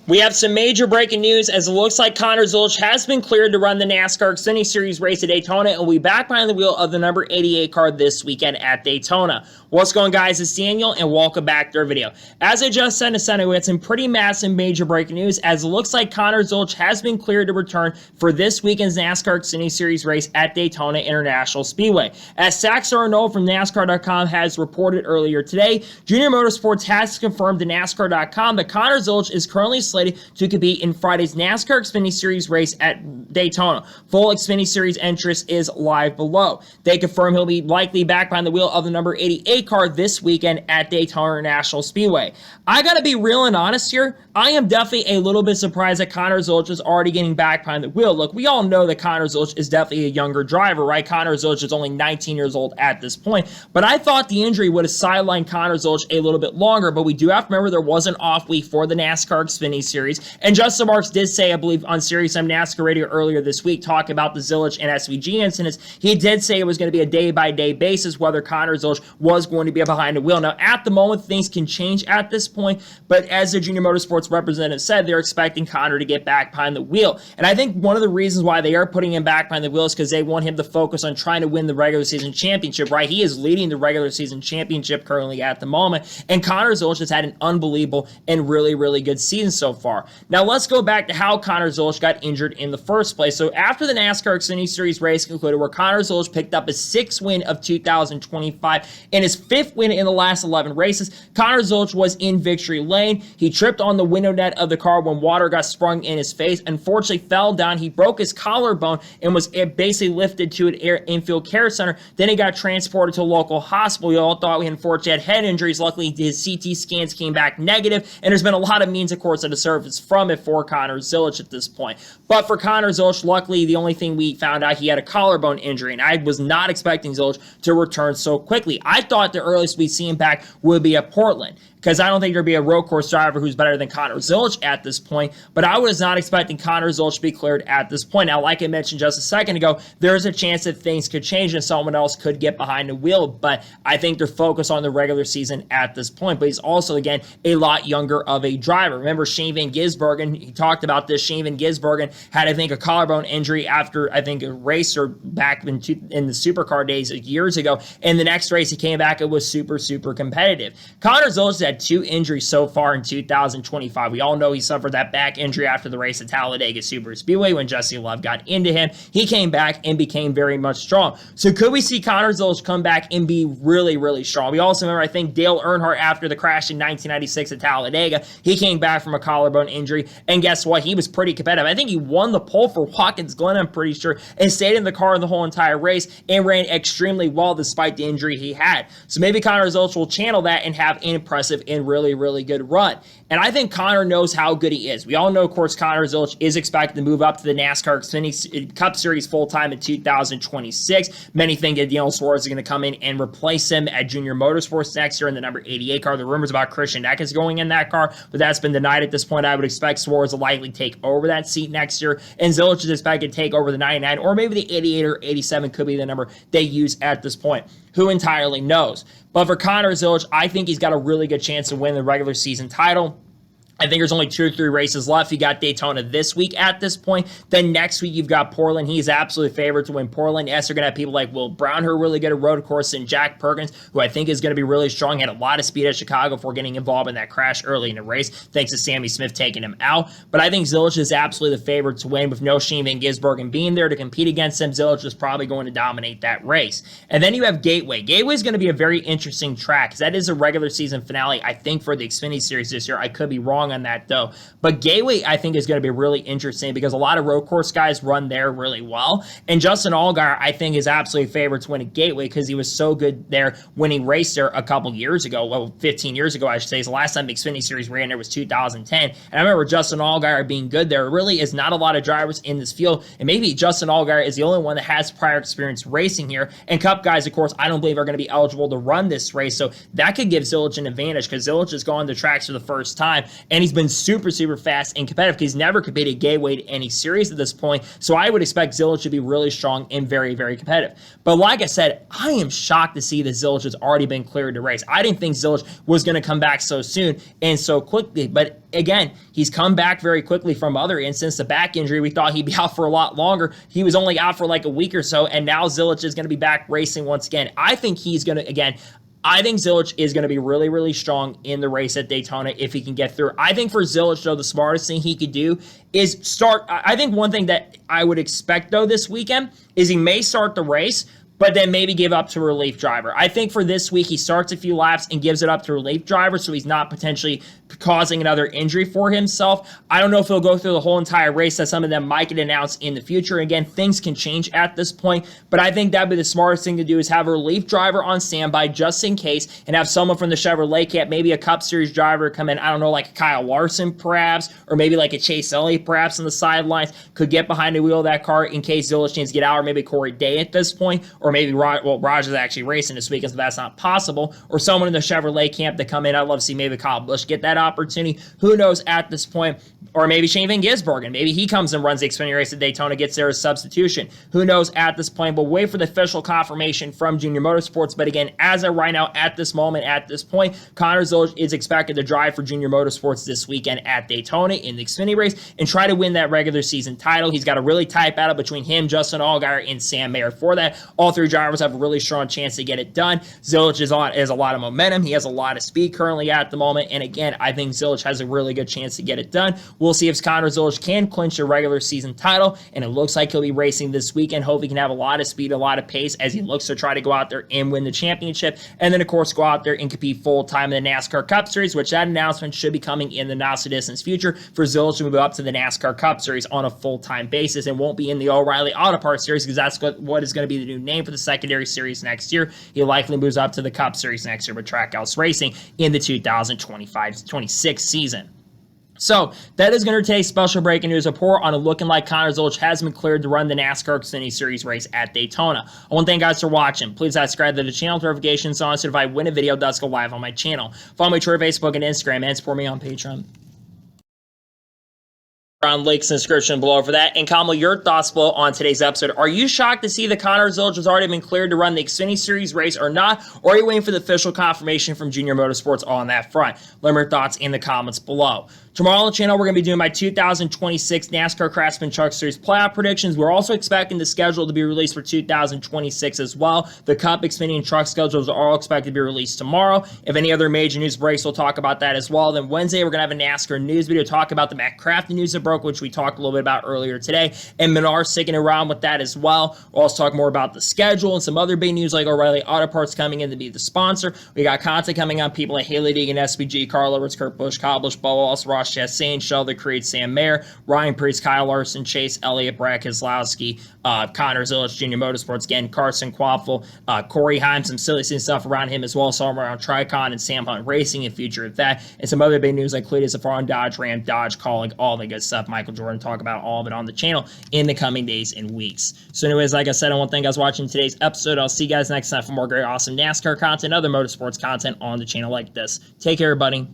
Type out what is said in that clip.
We have some major breaking news as it looks like Connor Zilisch has been cleared to run the NASCAR Xfinity Series race at Daytona and will be back behind the wheel of the number 88 car this weekend at Daytona. What's going on, guys? It's Daniel and welcome back to our video. As I just said in a second, we had some pretty massive major breaking news as it looks like Connor Zilisch has been cleared to return for this weekend's NASCAR Xfinity Series race at Daytona International Speedway. As Saxon Arnold from NASCAR.com has reported earlier today, Junior Motorsports has confirmed to NASCAR.com that Connor Zilisch is currently slated to compete in Friday's NASCAR Xfinity Series race at Daytona. Full Xfinity Series interest is live below. They confirm he'll be likely back behind the wheel of the number 88 car this weekend at Daytona International Speedway. I gotta be real and honest here. I am definitely a little bit surprised that Connor Zilisch is already getting back behind the wheel. Look, we all know that Connor Zilisch is definitely a younger driver, right? Connor Zilisch is only 19 years old at this point, but I thought the injury would have sidelined Connor Zilisch a little bit longer, but we do have to remember there was an off week for the NASCAR Xfinity Series, and Justin Marks did say, I believe, on Sirius XM NASCAR Radio earlier this week, talking about the Zilisch and SVG incidents, he did say it was going to be a day-by-day basis whether Connor Zilisch was going to be behind the wheel. Now, at the moment, things can change at this point, but as the Junior Motorsports representative said, they're expecting Connor to get back behind the wheel. And I think one of the reasons why they are putting him back behind the wheel is because they want him to focus on trying to win the regular season championship, right? He is leading the regular season championship currently at the moment, and Connor Zilisch has had an unbelievable and really, really good season so far. Now, let's go back to how Connor Zilisch got injured in the first place. So after the NASCAR Xfinity Series race concluded, where Connor Zilisch picked up his 6th win of 2025 and his 5th win in the last 11 races, Connor Zilisch was in victory lane. He tripped on the window net of the car when water got sprung in his face. Unfortunately, fell down. He broke his collarbone and was basically lifted to an infield care center. Then he got transported to a local hospital. We all thought he unfortunately had head injuries. Luckily, his CT scans came back negative, and there's been a lot of means, of course, that have surfaced from it for Connor Zilisch at this point. But for Connor Zilisch, luckily, the only thing we found out, he had a collarbone injury, and I was not expecting Zilisch to return so quickly. I thought the earliest we'd see him back would be at Portland, because I don't think there'd be a road course driver who's better than Connor Zilisch at this point, but I was not expecting Connor Zilisch to be cleared at this point. Now, like I mentioned just a second ago, there's a chance that things could change and someone else could get behind the wheel, but I think they're focused on the regular season at this point. But he's also, again, a lot younger of a driver. Remember Shane Van Gisbergen, he talked about this. Shane Van Gisbergen had, I think, a collarbone injury after, I think, a race or back in the supercar days years ago, and the next race he came back, it was super, super competitive. Connor Zilisch had 2 injuries so far in 2025. We all know he suffered that back injury after the race at Talladega Super Speedway when Jesse Love got into him. He came back and became very much strong. So could we see Connor Zilisch come back and be really, really strong? We also remember, I think, Dale Earnhardt after the crash in 1996 at Talladega, he came back from a collarbone injury, and guess what? He was pretty competitive. I think he won the pole for Watkins Glen, I'm pretty sure, and stayed in the car the whole entire race and ran extremely well despite the injury he had. So maybe Connor Zilisch will channel that and have an impressive and really, really good run. And I think Connor knows how good he is. We all know, of course, Connor Zilisch is expected to move up to the NASCAR Xfinity Cup Series full-time in 2026. Many think that Daniel Suarez is going to come in and replace him at Junior Motorsports next year in the number 88 car. The rumors about Christian Eck is going in that car, but that's been denied at this point. I would expect Suarez to likely take over that seat next year, and Zilisch is expected to take over the 99, or maybe the 88 or 87 could be the number they use at this point. Who entirely knows? But for Connor Zilisch, I think he's got a really good chance to win the regular season title. I think there's only 2 or 3 races left. You got Daytona this week at this point. Then next week, you've got Portland. He's absolutely favored to win Portland. Yes, they're going to have people like Will Brown, who are really good at road course, and Jack Perkins, who I think is going to be really strong. He had a lot of speed at Chicago before getting involved in that crash early in the race, thanks to Sammy Smith taking him out. But I think Zilisch is absolutely the favorite to win with no Shane Van Gisbergen being there to compete against him. Zilisch is probably going to dominate that race. And then you have Gateway. Gateway is going to be a very interesting track, because that is a regular season finale, I think, for the Xfinity Series this year. I could be wrong on that, though. But Gateway, I think, is going to be really interesting because a lot of road course guys run there really well. And Justin Allgaier, I think, is absolutely favored to win a Gateway because he was so good there when he raced there a couple years ago. Well, 15 years ago, I should say. So the last time the Xfinity Series ran there was 2010. And I remember Justin Allgaier being good there. There really is not a lot of drivers in this field. And maybe Justin Allgaier is the only one that has prior experience racing here. And Cup guys, of course, I don't believe are going to be eligible to run this race. So that could give Zilisch an advantage because Zilisch has gone to tracks for the first time. and he's been super, super fast and competitive because he's never competed gateway to any series at this point. So I would expect Zilisch to be really strong and very, very competitive. But like I said, I am shocked to see that Zilisch has already been cleared to race. I didn't think Zilisch was going to come back so soon and so quickly. But again, he's come back very quickly from other instances. The back injury, we thought he'd be out for a lot longer. He was only out for like a week or so, and now Zilisch is going to be back racing once again. I think Zilisch is going to be really, really strong in the race at Daytona if he can get through. I think for Zilisch, though, the smartest thing he could do is start. I think one thing that I would expect, though, this weekend is he may start the race, but then maybe give up to a relief driver. I think for this week, he starts a few laps and gives it up to a relief driver so he's not potentially causing another injury for himself. I don't know if he'll go through the whole entire race, as some of them might get announced in the future. Again, things can change at this point, but I think that'd be the smartest thing to do is have a relief driver on standby just in case and have someone from the Chevrolet camp, maybe a Cup Series driver come in, I don't know, like a Kyle Larson perhaps, or maybe like a Chase Elliott perhaps on the sidelines, could get behind the wheel of that car in case Zilisch needs to get out, or maybe Corey Day at this point, or maybe Raj is actually racing this weekend, so that's not possible, or someone in the Chevrolet camp to come in. I'd love to see maybe Kyle Busch get that opportunity. Who knows at this point? Or maybe Shane Van Gisbergen. Maybe he comes and runs the Xfinity race at Daytona, gets there as substitution. Who knows at this point? We'll wait for the official confirmation from Junior Motorsports. But again, as of right now, at this moment, at this point, Connor Zilisch is expected to drive for Junior Motorsports this weekend at Daytona in the Xfinity race and try to win that regular season title. He's got a really tight battle between him, Justin Allgaier, and Sam Mayer for that. All three drivers have a really strong chance to get it done. Zilisch has a lot of momentum. He has a lot of speed currently at the moment. And again, I think Zilisch has a really good chance to get it done. We'll see if Connor Zilisch can clinch a regular season title, and it looks like he'll be racing this weekend. Hope he can have a lot of speed, a lot of pace as he looks to try to go out there and win the championship, and then of course go out there and compete full-time in the NASCAR Cup Series, which that announcement should be coming in the not-so-distant future for Zilisch to move up to the NASCAR Cup Series on a full-time basis, and won't be in the O'Reilly Auto Parts Series because that's what is going to be the new name for the secondary series next year. He likely moves up to the Cup Series next year with Trackhouse Racing in the 2025-26 season. So that is going to take special breaking news report on it looking like Connor Zilisch has been cleared to run the NASCAR Xfinity Series race at Daytona. I want to thank you guys for watching. Please subscribe to the channel, notifications on so if I win a video, it does go live on my channel. Follow me on Twitter, Facebook, and Instagram, and support me on Patreon. On links in the description below for that. And comment your thoughts below on today's episode. Are you shocked to see that Connor Zilisch has already been cleared to run the Xfinity Series race or not? Or are you waiting for the official confirmation from Junior Motorsports on that front? Let me know your thoughts in the comments below. Tomorrow on the channel, we're going to be doing my 2026 NASCAR Craftsman Truck Series playoff predictions. We're also expecting the schedule to be released for 2026 as well. The Cup, Xfinity, and Truck schedules are all expected to be released tomorrow. If any other major news breaks, we'll talk about that as well. Then Wednesday, we're going to have a NASCAR news video talk about the Matt Crafton news that broke, which we talked a little bit about earlier today. And Menard sticking around with that as well. We'll also talk more about the schedule and some other big news like O'Reilly Auto Parts coming in to be the sponsor. We got content coming on people like Haley Deegan, SPG, Carl Edwards, Kurt Busch, Kyle Busch, Bo Wallace, Ross Chastain, Sheldon Creed, Sam Mayer, Ryan Preece, Kyle Larson, Chase Elliott, Brad Keselowski, Connor Zilisch, Junior Motorsports, again, Carson Quaffle, Corey Heim, some silly stuff around him as well. So around Tricon and Sam Hunt Racing and future of that. And some other big news like Cletus Zafar, Dodge, Ram, Dodge, Calling, all the good stuff. Michael Jordan, talk about all of it on the channel in the coming days and weeks. So anyways, like I said, I want to thank you guys for watching today's episode. I'll see you guys next time for more great, awesome NASCAR content, other motorsports content on the channel like this. Take care, everybody.